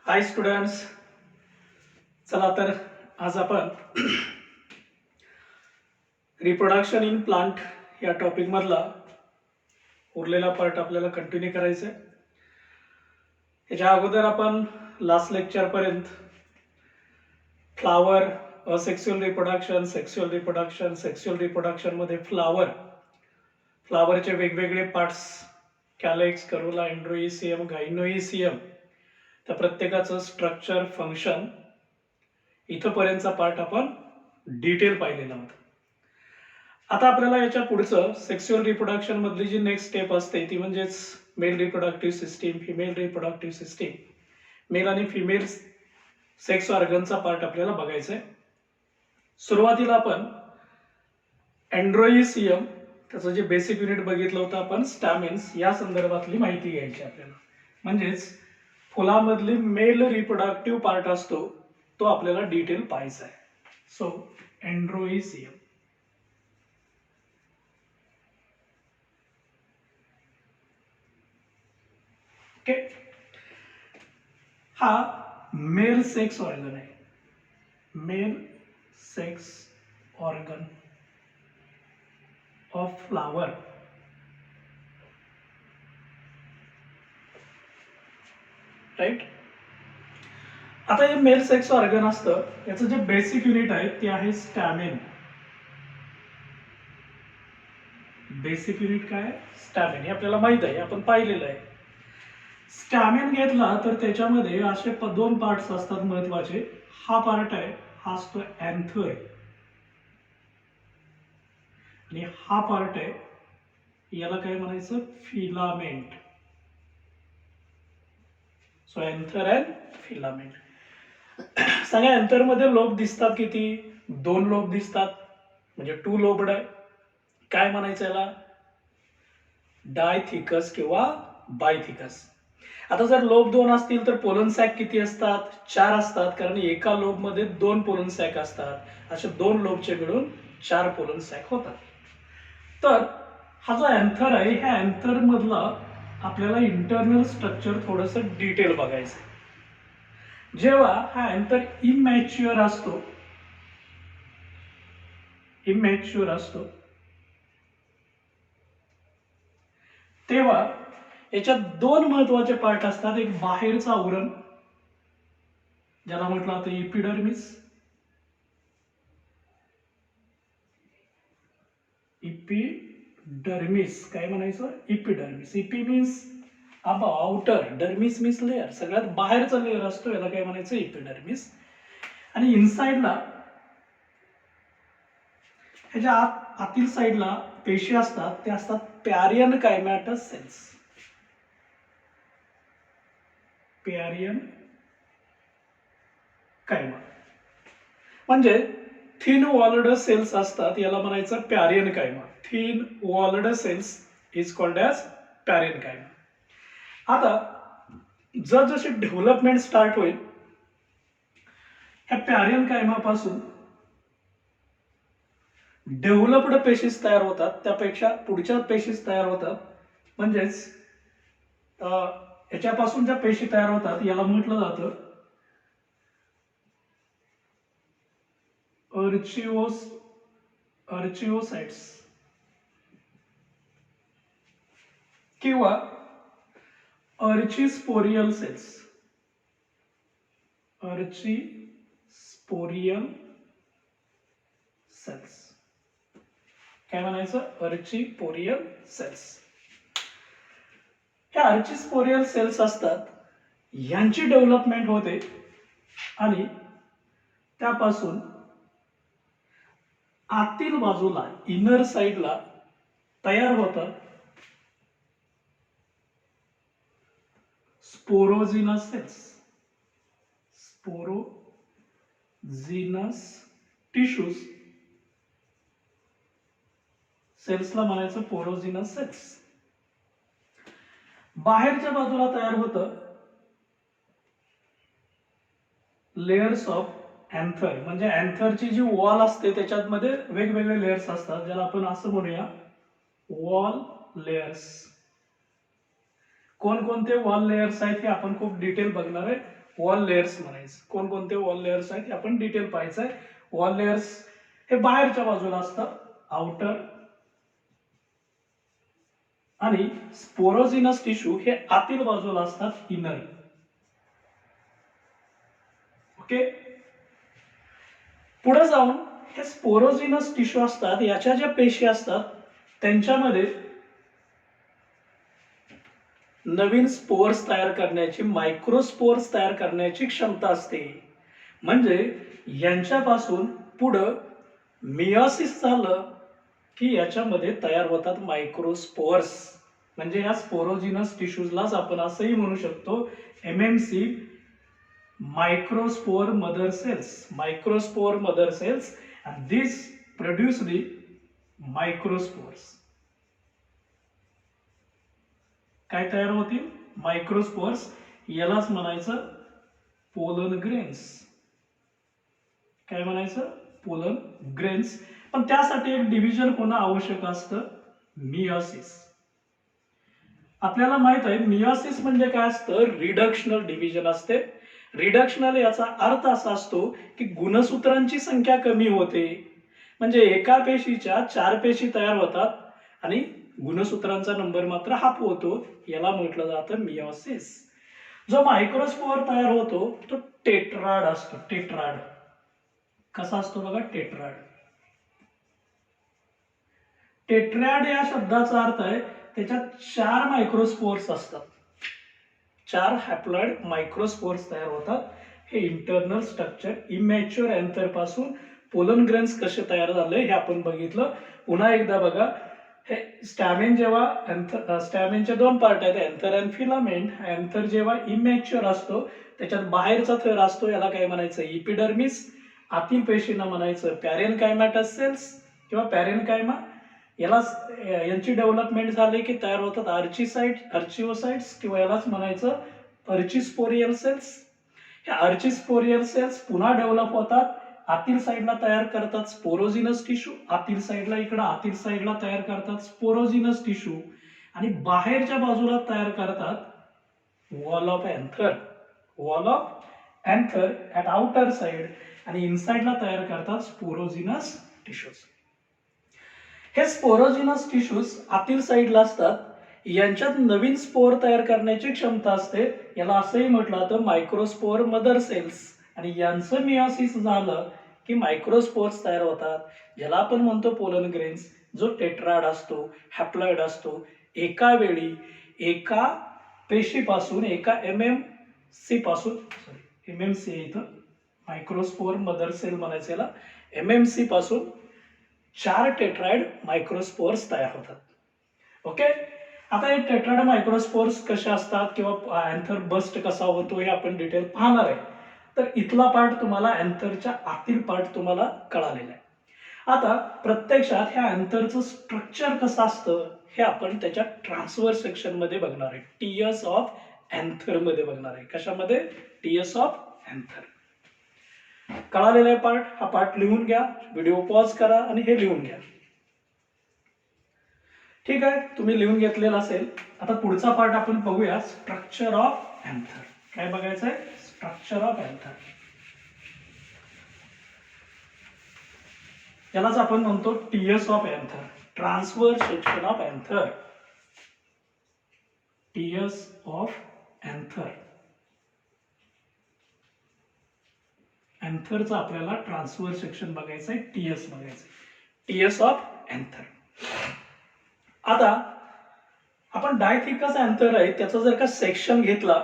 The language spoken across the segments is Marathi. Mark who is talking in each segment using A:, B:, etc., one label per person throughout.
A: हाय स्टुडंट्स, चला तर आज आपण रिप्रोडक्शन इन प्लांट या टॉपिक मधला उरलेला पार्ट आपल्याला कंटिन्यू करायचा आहे. याच्या अगोदर आपण लास्ट लेक्चर पर्यंत flower, asexual reproduction, sexual reproduction मध्ये फ्लावरचे वेगवेगळे पार्ट्स, कॅलेक्स, करोला, एंड्रोइसियम, गायनोइसियम, त्या प्रत्येकाचं स्ट्रक्चर, फंक्शन इथपर्यंतचा पार्ट आपण डिटेल पाहिलेला होता. आता आपल्याला याच्या पुढचं सेक्सुअल रिप्रोडक्शन मधली जी नेक्स्ट स्टेप असते ती म्हणजेच male reproductive system, female reproductive system, male आणि फिमेल सेक्स ऑर्गनचा पार्ट आपल्याला बघायचा आहे. सुरुवातीला आपण एंड्रोइसियम, त्याचं जे बेसिक युनिट बघितलं होतं आपण, स्टॅमेन्स, या संदर्भातली माहिती घ्यायची आपल्याला. म्हणजेच फुलामधली मेल रिप्रोडक्टिव्ह पार्ट असतो तो आपल्याला डिटेल पाहायचा आहे. सो एंड्रोइसियम, ओके, हा मेल सेक्स ऑर्गन आहे. Male sex organ of flower. Right. आता हे मेल सेक्स ऑर्गन असतं, याचं जे बेसिक युनिट आहे ते आहे स्टॅमेन. बेसिक युनिट काय? स्टॅमेन. हे आपल्याला माहित आहे, आपण पाहिलेलं आहे. स्टॅमेन घेतला तर त्याच्यामध्ये असे दोन पार्ट्स असतात महत्वाचे. हा पार्ट आहे, हा असतो अँथर, आणि हा पार्ट आहे, याला काय म्हणायचं? Filament. So anther and filament. सांगा, अँथर मध्ये लोब दिसतात किती? 2 लोब दिसतात, म्हणजे 2 लोब्ड आहे. काय म्हणायचं याला? डायथिकस किंवा बायथिकस. आता जर लोब 2 असतील तर पोलन सॅक किती असतात? 4 असतात, कारण एका लोब मध्ये 2 पोलन सॅक असतात. असे 2 लोबचे मिळून 4 पोलन सॅक होतात. तर हा जो अँथर आहे, ह्या अँथर मधला आपल्याला इंटरनल स्ट्रक्चर थोडस डिटेल बघायचं. जेव्हा हा अँथर इमॅच्युअर असतो तेव्हा याच्यात 2 महत्वाचे पार्ट असतात. एक बाहेरचं आवरण, ज्याला म्हटलं जातं इपिडर्मिस. काय म्हणायचं? Epidermis. EP means outer, dermis means layer, सगळ्यात बाहेरचा लेअर असतो, याला काय म्हणायचं? इपिडर्मिस. आणि इनसाइडला, ह्याच्या आतील साइडला पेशी असतात, ते असतात पॅरियन कायमॅटस सेल्स. पॅरियन कायमा म्हणजे थिन वॉल्ड सेल्स असतात, याला म्हणायचं parenchyma. Thin walled cells is called as parenchyma. आता जसे डेव्हलपमेंट स्टार्ट होईल, ह्या पॅरियन कायमापासून डेव्हलप्ड पेशीस तयार होतात, त्यापेक्षा पुढच्या पेशीस तयार होतात. म्हणजेच याच्यापासून ज्या पेशी तयार होतात याला म्हटलं जातं अर्चिओसाइट्स किंवा अर्चिस्पोरियल सेल्स. काय म्हणायचं? अर्चिपोरियल सेल्स. ह्या अर्चिस्पोरियल सेल्स असतात, यांची डेव्हलपमेंट होते आणि त्यापासून आतील बाजूला, इनर साइडला तयार होतात स्पोरोजिनस सेल्स. स्पोरोजिनस टिश्यूज सेल्सला म्हणायचं पोरोजिनस सेल्स. बाहेरच्या बाजूला तयार होतं लेयर्स ऑफ अँथर. म्हणजे अँथरची जी वॉल असते त्याच्यामध्ये वेगवेगळे लेयर्स असतात, ज्याला आपण असं म्हणूया वॉल लेयर्स. कोणकोणते वॉल लेयर्स आहेत हे आपण खूप डिटेल बघणार आहे वॉल लेयर्स म्हणायचं. कोणकोणते वॉल लेयर्स आहेत हे आपण डिटेल पाहायचं आहे. वॉल लेयर्स हे बाहेरच्या बाजूला असतात, आउटर, आणि स्पोरोजिनस टिश्यू हे आतील बाजूला असतात, इनर. ओके. पुढे जाऊन हे स्पोरोजिनस टिश्यू असतात, याच्या ज्या पेशी असतात त्यांच्यामध्ये नवीन स्पोर्स तयार करण्याची, मायक्रोस्पोर्स तयार करण्याची क्षमता असते. म्हणजे यांच्यापासून पुढं मियोसिस झालं की याच्यामध्ये तयार होतात मायक्रोस्पोर्स. म्हणजे या स्पोरोजिनस टिश्यूजलाच आपण असंही म्हणू शकतो MMC, microspore mother cells. Microspore mother cells and this produce the microspores. काय तयार होतील? मायक्रोस्पोर्स. यालाच म्हणायचं पोलन ग्रेन्स. काय म्हणायचं? Pollen grains. पण त्यासाठी एक डिव्हिजन होणं आवश्यक असतं, मियोसिस. आपल्याला माहित आहे मियोसिस म्हणजे काय असतं? रिडक्शनल डिव्हिजन असते. रिडक्शनल याचा अर्थ असा असतो की गुणसूत्रांची संख्या कमी होते. म्हणजे एका पेशीच्या 4 पेशी तयार होतात आणि गुणसूत्रांचा नंबर मात्र हाफ होतो. याला म्हटलं जातं मियोसिस. जो मायक्रोस्पोर तयार होतो तो टेट्राड असतो. टेट्राड कसा असतो बघा? टेट्राड. टेट्राड या शब्दाचा अर्थ आहे त्याच्यात 4 मायक्रोस्पोर्स असतात. 4 हॅप्लॉइड मायक्रोस्पोर्स तयार होतात. हे इंटरनल स्ट्रक्चर. इमॅच्युअर अँथर पासून पोलन ग्रेन्स कसे तयार झाले हे आपण बघितलं. पुन्हा एकदा बघा, हे स्टॅमेन जेव्हा स्टॅमेनचे 2 पार्ट आहेत, अँथर अँड फिलामेंट. अँथर जेव्हा इमॅच्युअर असतो त्याच्यात बाहेरचा थर असतो, याला काय म्हणायचं? इपिडर्मिस. आतील पेशींना म्हणायचं पॅरेनकायमॅटस सेल्स किंवा पॅरेनकायमा. यांची डेव्हलपमेंट झाली की तयार होतात आर्चिओसाइट्स किंवा यालाच म्हणायचं अर्चिस्पोरियल सेल्स. ह्या अर्चिस्पोरियल सेल्स पुन्हा डेव्हलप होतात, आतील साईडला तयार करतात स्पोरोजिनस टिश्यू. आतील साईडला तयार करतात स्पोरोजिनस टिश्यू आणि बाहेरच्या बाजूला तयार करतात wall of anther. Wall of anther at outer side. आणि इनसाइडला तयार करतात स्पोरोजिनस टिश्यूज. हे स्पोरोजिनस टिश्यूज आतील साईडला असतात. यांच्यात नवीन स्पोर तयार करण्याची क्षमता असते. याला असंही म्हटलं जातं मायक्रोस्पोर मदर सेल्स. आणि यांचं मियोसिस झालं की मायक्रोस्पोर्स तयार होतात, ज्याला आपण म्हणतो पोलन ग्रेन्स. जो टेट्राड असतो, हॅप्लॉइड असतो. एका वेळी एका पेशीपासून, एका एमएमसी पासून, एमएमसी इथं मायक्रोस्पोर मदर सेल म्हणायचं, याला एमएमसी पासून 4 टेट्राइड मायक्रोस्पोर्स तयार होतात. ओके. आता हे टेट्राइड मायक्रोस्पोर्स कसे असतात किंवा अँथर बस्ट कसा होतो हे आपण डिटेल पाहणार आहे. तर इथला पार्ट तुम्हाला, अँथरच्या आतील पार्ट तुम्हाला कळालेला आहे. आता प्रत्यक्षात ह्या अँथरचं स्ट्रक्चर कसं असतं हे आपण त्याच्या ट्रान्सफर सेक्शन मध्ये बघणार आहे. टीएस ऑफ अँथर मध्ये बघणार आहे. कशामध्ये? TS of anther. कळालेला आहे पार्ट? हा पार्ट लिहून घ्या, व्हिडिओ पॉज करा आणि हे लिहून घ्या. ठीक आहे, तुम्ही लिहून घेतलेला असेल. आता पुढचा पार्ट आपण बघूया, स्ट्रक्चर ऑफ अँथर. काय बघायचं आहे? Structure of anther. यालाच आपण म्हणतो TS of anther, transfer section of anther. TS of anther. अँथरचा आपल्याला ट्रान्सफर सेक्शन बघायचं आहे, टीएस बघायचं. TS of anther. आता आपण डायथिकस अँथर आहे त्याचा जर का सेक्शन घेतला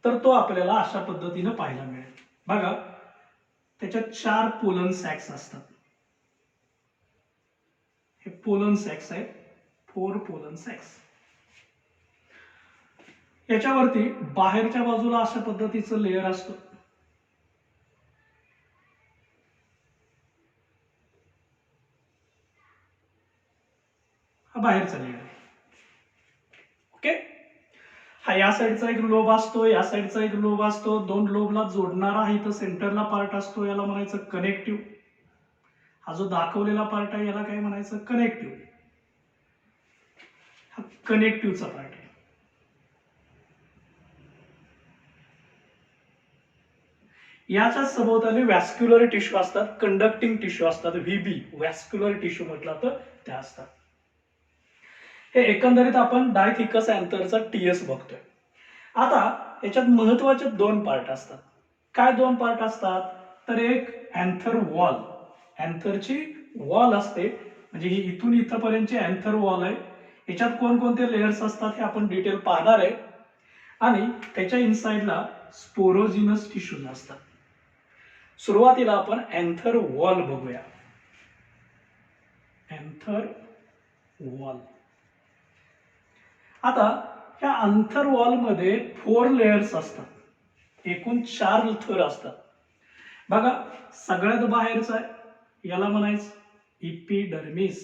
A: तर तो आपल्याला अशा पद्धतीने पाहायला मिळेल. बघा, त्याच्यात 4 पोलन सॅक्स असतात. हे पोलन सॅक्स आहेत, 4 पोलन सॅक्स. याच्यावरती बाहेरच्या बाजूला अशा पद्धतीचं लेयर असतं. हा बाहेरचा लेयर आहे. ओके. हा या साईडचा एक लोब असतो, या साईडचा एक लोब असतो. 2 लोबला जोडणारा इथं सेंटरला पार्ट असतो, याला म्हणायचं कनेक्टिव्ह. हा जो दाखवलेला पार्ट आहे याला काय म्हणायचं? कनेक्टिव्ह. हा कनेक्टिव्हचा पार्ट आहे. याच्या सभोवताली व्हॅस्क्युलर टिश्यू असतात, कंडक्टिंग टिश्यू असतात, व्हीबी व्हॅस्क्युलर टिश्यू म्हटलं तर त्या असतात. हे एकंदरीत आपण डायथिकस अँथरचा टीएस बघतोय. आता याच्यात महत्वाचे दोन पार्ट असतात. काय दोन पार्ट असतात? तर एक अँथर वॉल, अँथरची वॉल असते, म्हणजे ही इथून इथपर्यंतची अँथर वॉल आहे. याच्यात कोणकोणते लेयर्स असतात हे आपण डिटेल पाहणार आहे. आणि त्याच्या इनसाइडला स्पोरोजिनस टिश्यूज असतात. सुरुवातीला आपण अँथर वॉल बघूया. Anther wall. आता ह्या अँथर वॉल मध्ये 4 लेयर्स असतात, एकूण 4 थर असतात. बघा, सगळ्यात बाहेरचा आहे याला म्हणायचं इपिडर्मिस.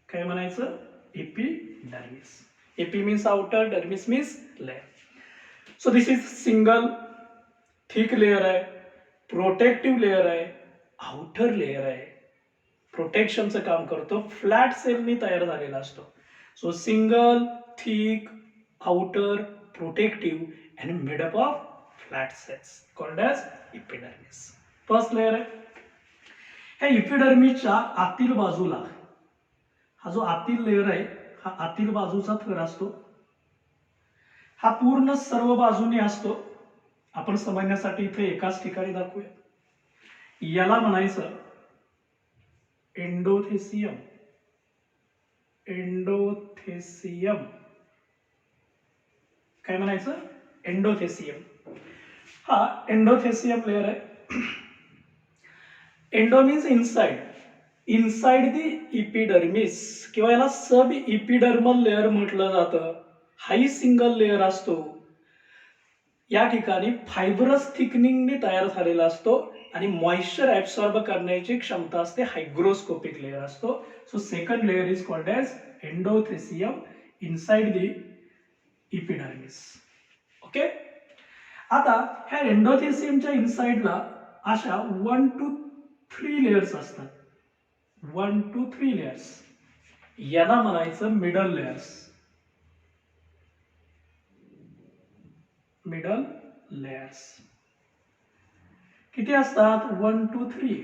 A: काय म्हणायचं? Epidermis. Epi means outer, dermis means layer. So this is single thick layer आहे, प्रोटेक्टिव्ह लेयर आहे, आउटर लेयर आहे. प्रोटेक्शनचं काम करतो, फ्लॅट सेलनी तयार झालेला असतो. So single, thick, outer, protective and made up of flat cells called as epidermis. First layer आहे. ह्या इपिडर्मिसच्या आतील बाजूला हा जो आतील लेयर आहे, हा आतील बाजूचा थर असतो. हा पूर्ण सर्व बाजूने असतो. आपण समजण्यासाठी इथे एकाच ठिकाणी दाखवूया. याला म्हणायचं एंडोथेसियम. एंडोथेसियम. काय म्हणायचं? एंडोथेसियम. हा एंडोथेसियम लेयर आहे. Endo means inside, inside the epidermis किंवा याला सब इपिडर्मल लेयर म्हटलं जातं. हाही सिंगल लेयर असतो. या ठिकाणी फायब्रस थिकनिंगने तयार झालेला असतो आणि मॉइश्चर ऍब्सॉर्ब करण्याची क्षमता असते. हायग्रोस्कोपिक लेयर असतो. So second layer is called as endothecium inside the epidermis. Okay. आता ह्या एंडोथेसियमच्या इनसाइडला अशा 1 to 3 लेयर्स असतात. 1 to 3 लेयर्स. याला म्हणायचं मिडल लेयर्स. मिडल लेयर्स किती असतात? 1 to 3.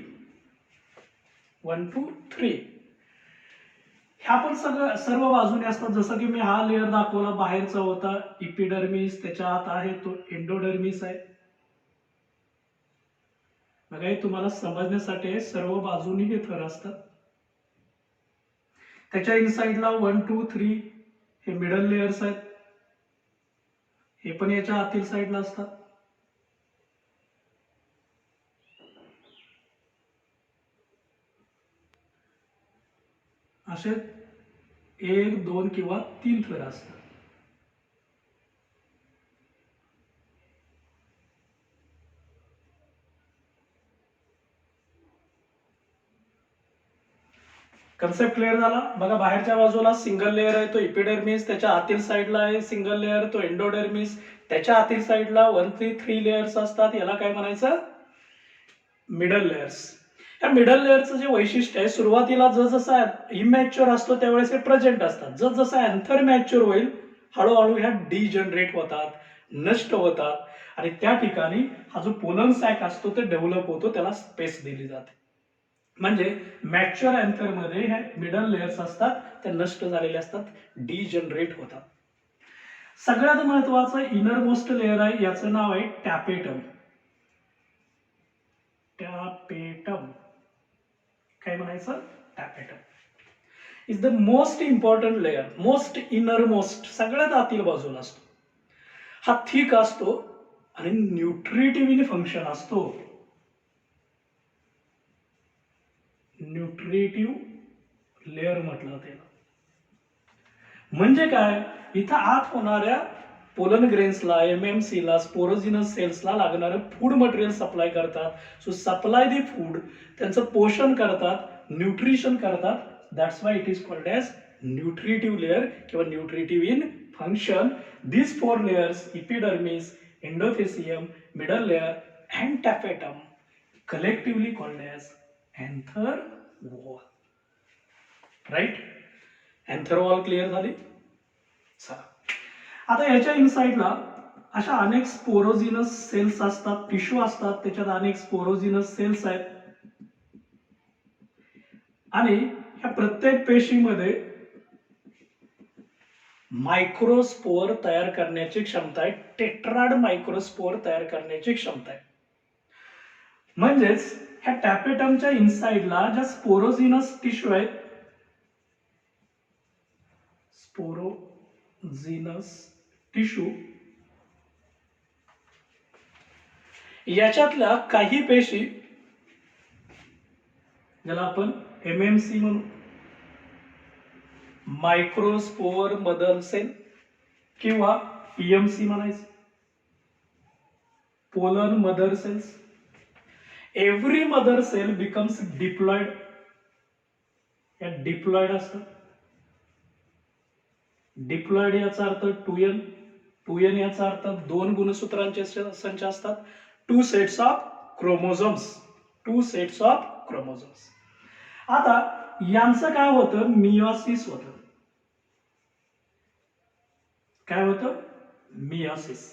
A: 1 to 3. ह्या पण सर्व बाजूने असतात. जसं की मी हा लेयर दाखवला, बाहेरचा होता इपिडर्मिस, त्याच्या आत आहे तो एंडोडर्मिस आहे. बघा, हे तुम्हाला समजण्यासाठी सर्व बाजूनी हे थर असतात. त्याच्या इनसाइडला 1 to 3 हे मिडल लेयर्स आहेत. हे पण याच्या आतील साईडला असतात. असे 1, 2 किंवा 3 थर असतात. कन्सेप्ट क्लिअर झाला? बघा, बाहेरच्या बाजूला सिंगल लेयर आहे तो इपिडर्मिस, त्याच्या आतील साईडला आहे सिंगल लेयर तो एंडोडर्मिस, त्याच्या आतील साईडला 1 to 3 लेयर्स असतात. याला काय म्हणायचं? Middle layers. या मिडल लेयरचं जे वैशिष्ट्य आहे, सुरुवातीला जसजसा इमॅच्युअर असतो त्यावेळेस हे प्रेझेंट असतात. जसजसा अँथर मॅच्युअर होईल हळूहळू ह्या डिजनरेट होतात, नष्ट होतात आणि त्या ठिकाणी हा जो पोलन सॅक असतो ते डेव्हलप होतो, त्याला स्पेस दिली जाते. म्हणजे मॅच्युअर अँथर मध्ये ह्या मिडल लेयर्स असतात, त्या नष्ट झालेल्या असतात, डिजनरेट होतात. सगळ्यात महत्वाचं इनर मोस्ट लेयर आहे, याचं नाव आहे टॅपेटम. टॅपेटम. काय म्हणायचं? Tapetum is the most important layer, most inner most, सगळ्यात आतील बाजूला असतो. हा थिक असतो आणि न्यूट्रिटिव्ह फंक्शन असतो. न्यूट्रिटिव्ह लेयर म्हटलं त्याला. म्हणजे काय? इथं आत होणाऱ्या पोलन ग्रेन्सला, एमएमसीला, स्पोरोजिनस सेल्सला लागणारं फूड मटेरियल सप्लाय करतात. सो सप्लाय दी फूड, त्यांचं पोषण करतात, न्यूट्रिशन करतात. That's why it is called as nutritive layer किंवा nutritive in function. These 4 layers, epidermis, endothelium, middle layer and tapetum, collectively called as anther wall. Right? Anther wall clear झाली? चला, आता याच्या इनसाइडला अशा अनेक स्पोरोजिनस सेल्स असतात, टिश्यू असतात, त्याच्यात अनेक स्पोरोजिनस सेल्स आहेत आणि ह्या प्रत्येक पेशीमध्ये मायक्रोस्पोअर तयार करण्याची क्षमता आहे, टेट्राड मायक्रोस्पोअर तयार करण्याची क्षमता आहे. म्हणजेच ह्या टॅपेटमच्या इनसाइडला ज्या स्पोरोजिनस टिश्यू आहेत, स्पोरोजिनस टिश्यू, याच्यातल्या काही पेशी ज्याला आपण एमएमसी म्हणू, मायक्रोस्पोअर मदर सेल किंवा पीएमसी म्हणायचं, pollen mother cells. Every mother cell becomes diploid. या डिप्लॉइड असतात. डिप्लॉइड याचा अर्थ 2n. 2n याचा अर्थ 2 गुणसूत्रांचे संच असतात. 2 sets of chromosomes. 2 sets of chromosomes. आता यांचं काय होतं, मियोसिस होतं. काय होतं, meiosis.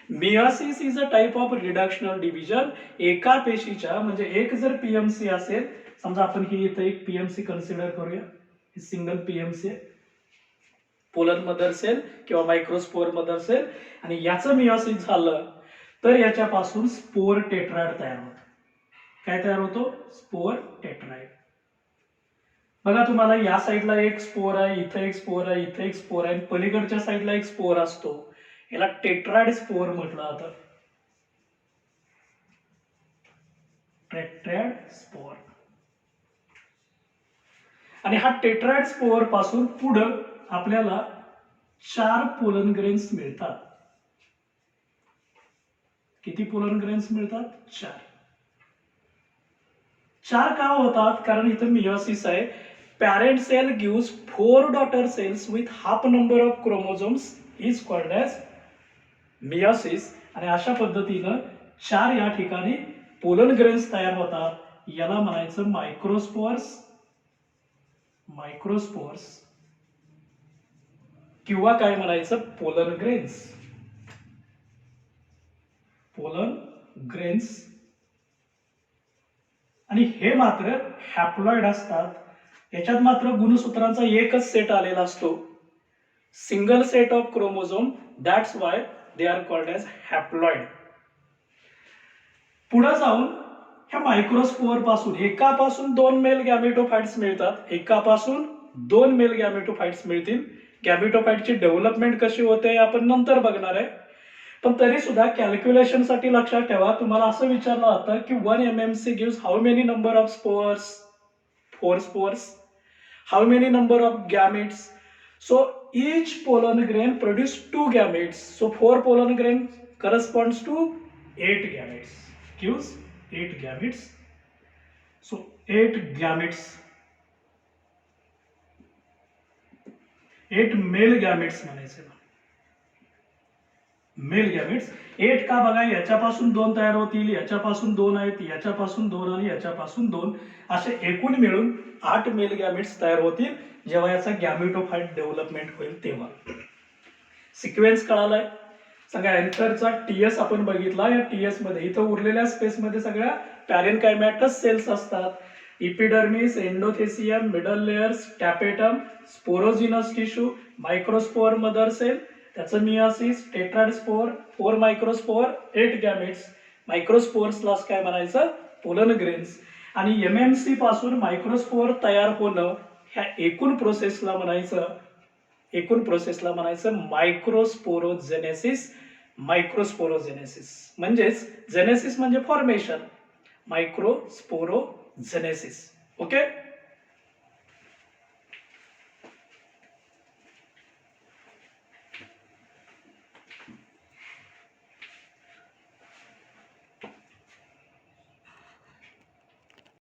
A: Meiosis is a type of reductional division. एका पेशीच्या म्हणजे एक जर पीएमसी असेल, समजा आपण ही इथे एक पीएमसी कन्सिडर करूया, ही सिंगल पीएमसी आहे, पोलन मदर सेल किंवा मायक्रोस्पोअर मदर सेल, आणि याचं मियोसिस झालं तर याच्यापासून स्पोर टेट्राइड तयार होतं. काय तयार होतो, स्पोर टेट्राइड. बघा तुम्हाला या साईडला एक स्पोर आहे, इथे एक स्पोर आहे, इथे एक स्पोर आहे, पलीकडच्या साईडला एक स्पोर असतो, याला टेट्राइड स्पोर म्हटलं जातं. टेट्राइड स्पोर. आणि हा टेट्राइड स्पोर पासून पुढे आपल्याला 4 पोलन ग्रेन्स मिळतात. किती पोलन ग्रेन्स मिळतात, 4. 4 का होतात, कारण इथं मियोसिस आहे. Parent cell gives 4 daughter cells with half number of chromosomes is called as meiosis. आणि अशा पद्धतीनं 4 या ठिकाणी पोलन ग्रेन्स तयार होतात. याला म्हणायचं मायक्रोस्पोर्स. मायक्रोस्पोर्स किंवा काय म्हणायचं, पोलन ग्रेन्स. Pollen grains. आणि हे मात्र हॅप्लॉइड असतात. याच्यात मात्र गुणसूत्रांचा एकच सेट आलेला असतो, single set of chromosome. That's why they are called as haploid. पुढे जाऊन ह्या मायक्रोस्पोअर पासून एकापासून 2 मेल गॅमेटोफाइट्स मिळतात. एकापासून 2 मेल गॅमेटोफाइट्स मिळतील. गॅमेटोफाइटची डेव्हलपमेंट कशी होते आपण नंतर बघणार आहे. पण तरी सुद्धा कॅल्क्युलेशन साठी लक्षात ठेवा, तुम्हाला असं विचारलं होतं की 1 MMC gives how many number of spores, 4 spores. How many number of gametes, so each pollen grain produce 2 gametes, so 4 pollen grain corresponds to 8 gametes, gives 8 gametes. So 8 gametes, 8 male gametes म्हणायचे. मेल गॅमेट्स 8 का, बघा याच्यापासून 2 तयार होतील, याच्यापासून 2 आहेत, याच्यापासून 2 आणि याच्यापासून 2, असे एकूण मिळून 8 मेल गॅमेट्स तयार होतील जेव्हा याचा गॅमेटोफाइट डेव्हलपमेंट होईल तेव्हा. सिक्वेन्स कळालाय. सगळ्या एन्थरचा टीएस आपण बघितला. या टीएस मध्ये इथं उरलेल्या स्पेस मध्ये सगळ्या पॅरेनकायमॅटस सेल्स असतात. Epidermis, endothecium, middle layers, tapetum, sporogenous tissue, microspore mother cell, त्याचं meiosis, tetrad spore, 4 microspore, 8 gametes. मायक्रोस्पोर्सला काय म्हणायचं, पोलन ग्रेन्स. आणि एमएमसी पासून मायक्रोस्पोअर तयार होणं ह्या एकूण प्रोसेसला म्हणायचं मायक्रोस्पोरोजेनेसिस. मायक्रोस्पोरोजेनेसिस म्हणजेच जेनेसिस म्हणजे फॉर्मेशन, मायक्रोस्पोरोजेनेसिस. ओके.